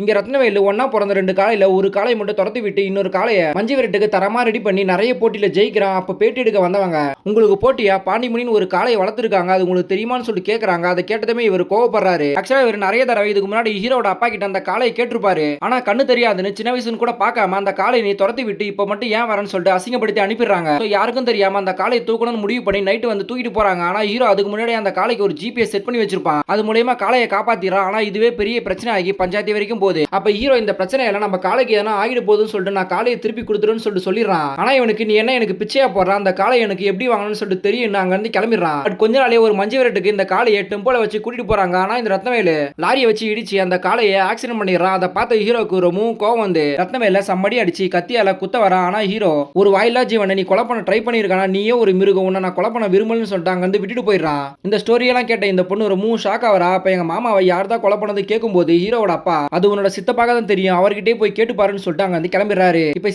இங்க ரத்னவேலு ஒண்ணா பொறந்த 2 காளையில ஒரு காளைய மட்டும் தொரத்தி விட்டு இன்னொரு காளைய மஞ்சு விரட்டுக்கு தரமா ரெடி பண்ணி நிறைய போட்டியில ஜெயிக்கிறான். அப்ப பேட்டி எடுக்க வந்தவங்க, உங்களுக்கு போட்டியா பாண்டிமுனின்னு ஒரு காளைய வளர்த்திருக்காங்க, அது உங்களுக்கு தெரியுமான்னு சொல்லிட்டு கேக்குறாங்க. அதை கேட்டதுமே இவர் கோவப்படுறாரு. ஆக்சுவலா இவர் நிறைய தடவை இதுக்கு முன்னாடி ஹீரோட அப்பா கிட்ட அந்த காளையை கேட்டிருப்பாரு. ஆனா கண்ணு தெரியாதுன்னு சின்ன வயசுன்னு கூட பார்க்காம அந்த காளையை நீ துரத்தி விட்டு இப்ப மட்டும் ஏன் வரேன்னு சொல்லிட்டு அசிங்கப்படுத்தி அனுப்பிடுறாங்க. யாருக்கும் தெரியாம அந்த காளையை தூக்கணும்னு முடிவு பண்ணி நைட்டு வந்து தூக்கிட்டு போறாங்க. ஆனா ஹீரோ அதுக்கு முன்னாடி அந்த காளைக்கு ஒரு ஜிபிஎஸ் செட் பண்ணி வச்சிருப்பான். அது மூலமா காளையை காப்பாத்திடுறான். ஆனா இதுவே பெரிய பிரச்சனை ஆகி பஞ்சாயத்து வரைக்கும் போகுது. அப்ப ஹீரோ இந்த பிரச்சனை எல்லாம் நம்ம காளைக்கு எதனா ஆகிட போகுதுன்னு சொல்லிட்டு நான் காளையை திருப்பி கொடுத்துருன்னு சொல்லிட்டு சொல்லிடுறான். ஆனா இவனுக்கு நீ என்ன எனக்கு பிச்சையா போடுறான், அந்த காளையை எனக்கு எப்படி வாங்கணும்னு சொல்லிட்டு தெரியும், அங்க இருந்து கிளம்பிடுறான். பட் கொஞ்ச நாளே ஒரு மஞ்சு விரட்டுக்கு இந்த காளையை டெம்போல வச்சு கூட்டிட்டு போறாங்க. ஆனா இந்த ரத்னவேலு லாரியை வச்சு இடிச்சு அந்த காளையை ஆக்சிடென்ட் பண்ணிடுறான். அதை பார்த்த ஹீரோக்கு ரொம்பவும் கோவம் வந்து ரத்னவேல சம்மடி அடிச்சு கத்தியால குத்த வரான். ஆனா ஹீரோ ஒரு வாயிலா ஜீவனை நீ கொலை பண்ண ட்ரை பண்ணிருக்கானா, நீயே ஒரு மிருகம், உன்னை நான் கொலை பண்ண விரும்பலன்னு சொல்லிட்டு அங்க வந்து விட்டுட்டு போயிடுறான். இந்த ஸ்டோரியெல்லாம் கேட்ட இந்த பொண்ணு ரொம்பவும் ஷாக் ஆவரா. அப்ப எங்க மாமாவை யார் தான் கொலை பண்ணது கேட்கும்போது ஹீரோவோட அப்பா அது உன்னோட சித்தப்பாக தான் தெரியும், அவர்கிட்டே போய் கேட்டு பாருன்னு சொல்லிட்டு அங்க வந்து கிளம்பிடுறாரு. இப்ப